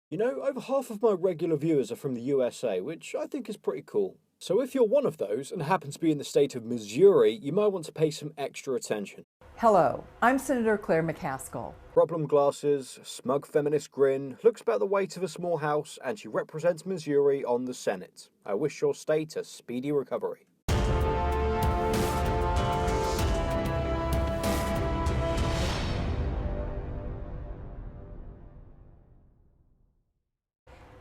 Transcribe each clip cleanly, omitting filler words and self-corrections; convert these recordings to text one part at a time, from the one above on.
You know, over half of my regular viewers are from the USA, which I think is pretty cool. So if you're one of those and happen to be in the state of Missouri, you might want to pay some extra attention. Hello, I'm Senator Claire McCaskill. Problem glasses, smug feminist grin, looks about the weight of a small house, and she represents Missouri on the Senate. I wish your state a speedy recovery.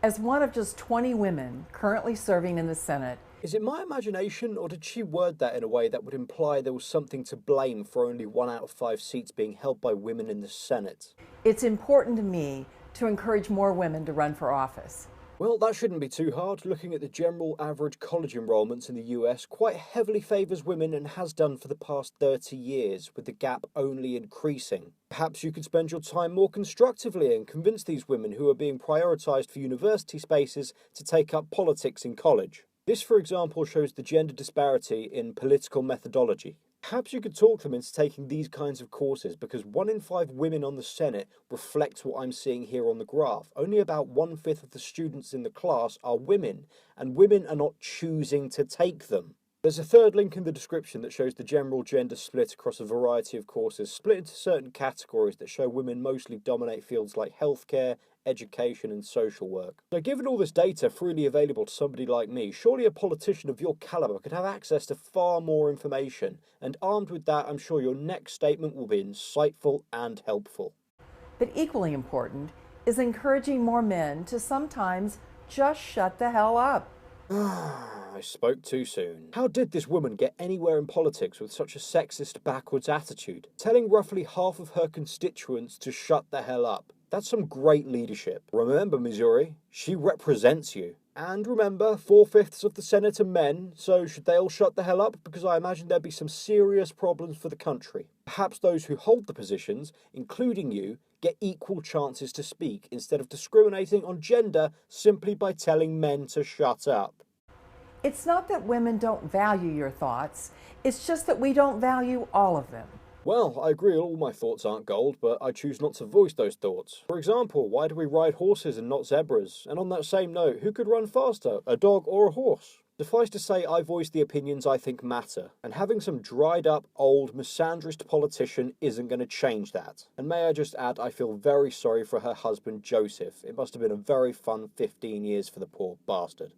As one of just 20 women currently serving in the Senate, Is it my imagination, or did she word that in a way that would imply there was something to blame for only 1 out of 5 seats being held by women in the Senate? it's important to me to encourage more women to run for office. Well, that shouldn't be too hard. Looking at the general average college enrolments in the US, quite heavily favours women and has done for the past 30 years, with the gap only increasing. Perhaps you could spend your time more constructively and convince these women who are being prioritised for university spaces to take up politics in college. This, for example, shows the gender disparity in political methodology. Perhaps you could talk them into taking these kinds of courses because 1 in 5 women on the Senate reflects what I'm seeing here on the graph. Only about 1/5 of the students in the class are women, and women are not choosing to take them. There's a third link in the description that shows the general gender split across a variety of courses, split into certain categories that show women mostly dominate fields like healthcare, education, and social work. So given all this data freely available to somebody like me, surely a politician of your caliber could have access to far more information, and armed with that, I'm sure your next statement will be insightful and helpful. But equally important is encouraging more men to sometimes just shut the hell up. I spoke too soon. How did this woman get anywhere in politics with such a sexist, backwards attitude? Telling roughly half of her constituents to shut the hell up. That's some great leadership. Remember, Missouri, she represents you. And remember, 4/5 of the Senate are men, so should they all shut the hell up? Because I imagine there'd be some serious problems for the country. Perhaps those who hold the positions, including you, get equal chances to speak instead of discriminating on gender simply by telling men to shut up. It's not that women don't value your thoughts, it's just that we don't value all of them. Well, I agree all my thoughts aren't gold, but I choose not to voice those thoughts. For example, why do we ride horses and not zebras? And on that same note, who could run faster, a dog or a horse? Suffice to say, I voice the opinions I think matter, and having some dried up, old, misandrist politician isn't going to change that. And may I just add, I feel very sorry for her husband Joseph. It must have been a very fun 15 years for the poor bastard.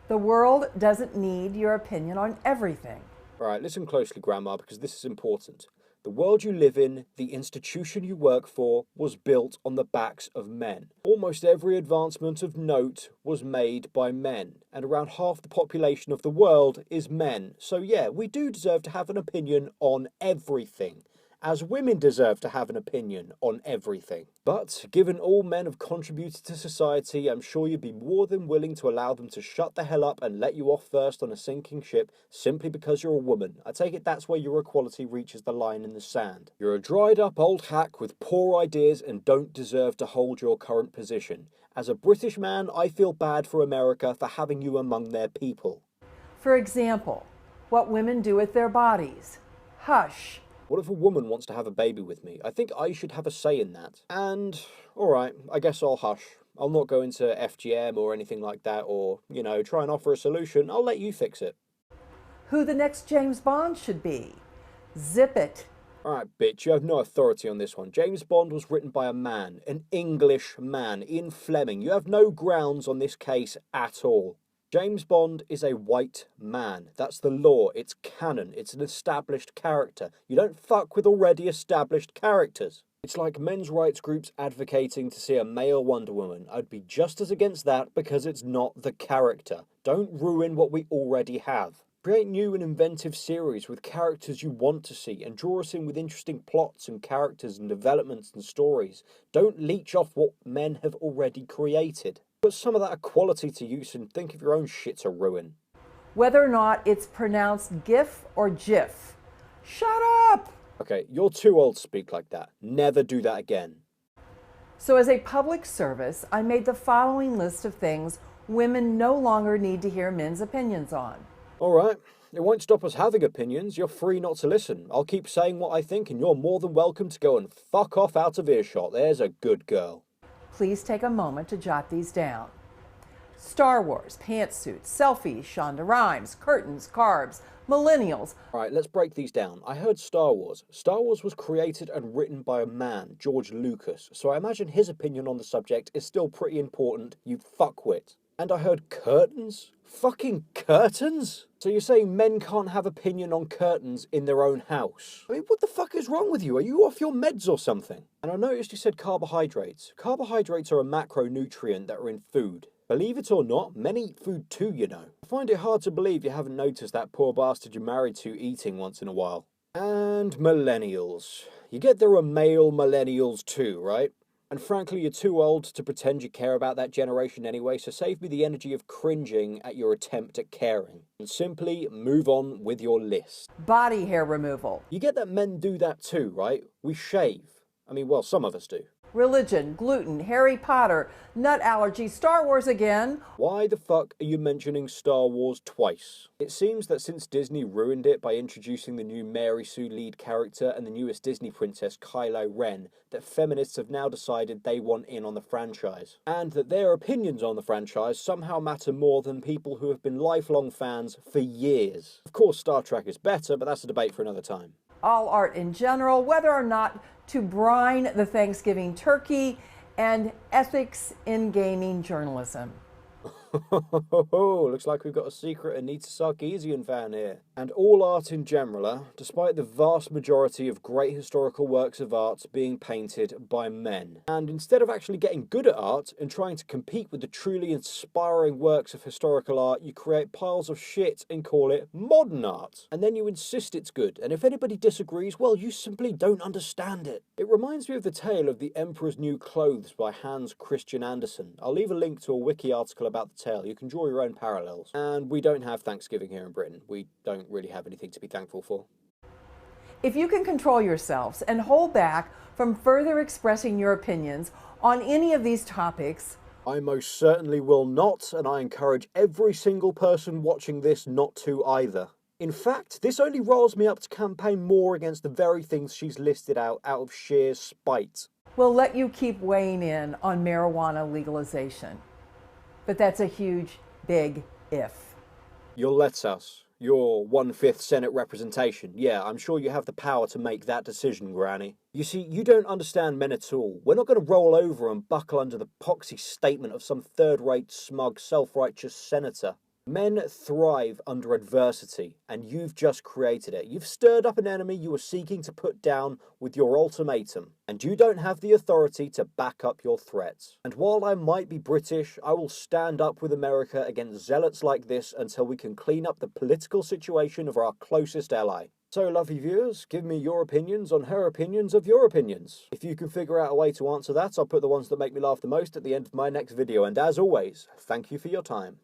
The world doesn't need your opinion on everything. Alright, listen closely, Grandma, because this is important. The world you live in, the institution you work for, was built on the backs of men. Almost every advancement of note was made by men, and around half the population of the world is men. So yeah, we do deserve to have an opinion on everything, as women deserve to have an opinion on everything. But given all men have contributed to society, I'm sure you'd be more than willing to allow them to shut the hell up and let you off first on a sinking ship simply because you're a woman. I take it that's where your equality reaches the line in the sand. You're a dried up old hack with poor ideas and don't deserve to hold your current position. As a British man, I feel bad for America for having you among their people. For example, what women do with their bodies. Hush. What if a woman wants to have a baby with me? I think I should have a say in that. And, alright, I guess I'll hush. I'll not go into FGM or anything like that or, try and offer a solution. I'll let you fix it. Who the next James Bond should be. Zip it. Alright, bitch, you have no authority on this one. James Bond was written by a man, an English man, Ian Fleming. You have no grounds on this case at all. James Bond is a white man. That's the law. It's canon. It's an established character. You don't fuck with already established characters. It's like men's rights groups advocating to see a male Wonder Woman. I'd be just as against that because it's not the character. Don't ruin what we already have. Create new and inventive series with characters you want to see and draw us in with interesting plots and characters and developments and stories. Don't leech off what men have already created. Put some of that equality to use and think of your own shit to ruin. Whether or not it's pronounced GIF or GIF. Shut up! Okay, you're too old to speak like that. Never do that again. So as a public service, I made the following list of things women no longer need to hear men's opinions on. Alright, it won't stop us having opinions. You're free not to listen. I'll keep saying what I think and you're more than welcome to go and fuck off out of earshot. There's a good girl. Please take a moment to jot these down. Star Wars, pantsuits, selfies, Shonda Rhimes, curtains, carbs, millennials. Alright, let's break these down. I heard Star Wars. Star Wars was created and written by a man, George Lucas, so I imagine his opinion on the subject is still pretty important, you fuckwit. And I heard curtains? Fucking curtains? So you're saying men can't have opinion on curtains in their own house? I mean, what the fuck is wrong with you? Are you off your meds or something? And I noticed you said carbohydrates. Carbohydrates are a macronutrient that are in food. Believe it or not, men eat food too, you know. I find it hard to believe you haven't noticed that poor bastard you're married to eating once in a while. And millennials. You get there are male millennials too, right? And frankly, you're too old to pretend you care about that generation anyway, so save me the energy of cringing at your attempt at caring. And simply move on with your list. Body hair removal. You get that men do that too, right? We shave. I mean, well, some of us do. Religion, gluten, Harry Potter, nut allergy, Star Wars again. Why the fuck are you mentioning Star Wars twice? It seems that since Disney ruined it by introducing the new Mary Sue lead character and the newest Disney princess Kylo Ren, that feminists have now decided they want in on the franchise. And that their opinions on the franchise somehow matter more than people who have been lifelong fans for years. Of course, Star Trek is better, but that's a debate for another time. All art in general, whether or not to brine the Thanksgiving turkey, and ethics in gaming journalism. Looks like we've got a secret Anita Sarkeesian fan here. And all art in general, despite the vast majority of great historical works of art being painted by men. And instead of actually getting good at art and trying to compete with the truly inspiring works of historical art, you create piles of shit and call it modern art. And then you insist it's good, and if anybody disagrees, well, you simply don't understand it. It reminds me of the tale of The Emperor's New Clothes by Hans Christian Andersen. I'll leave a link to a wiki article about the tale. You can draw your own parallels. And we don't have Thanksgiving here in Britain. We don't really have anything to be thankful for. If you can control yourselves and hold back from further expressing your opinions on any of these topics, I most certainly will not, and I encourage every single person watching this not to either. In fact, this only riles me up to campaign more against the very things she's listed out of sheer spite. we'll let you keep weighing in on marijuana legalization. But that's a huge, big if. You'll let us. Your 1/5 Senate representation. Yeah, I'm sure you have the power to make that decision, Granny. You see, you don't understand men at all. We're not going to roll over and buckle under the poxy statement of some third-rate, smug, self-righteous senator. Men thrive under adversity, and you've just created it. You've stirred up an enemy you were seeking to put down with your ultimatum, and you don't have the authority to back up your threats. And while I might be British, I will stand up with America against zealots like this until we can clean up the political situation of our closest ally. So, lovely viewers, give me your opinions on her opinions of your opinions. If you can figure out a way to answer that, I'll put the ones that make me laugh the most at the end of my next video. And as always, thank you for your time.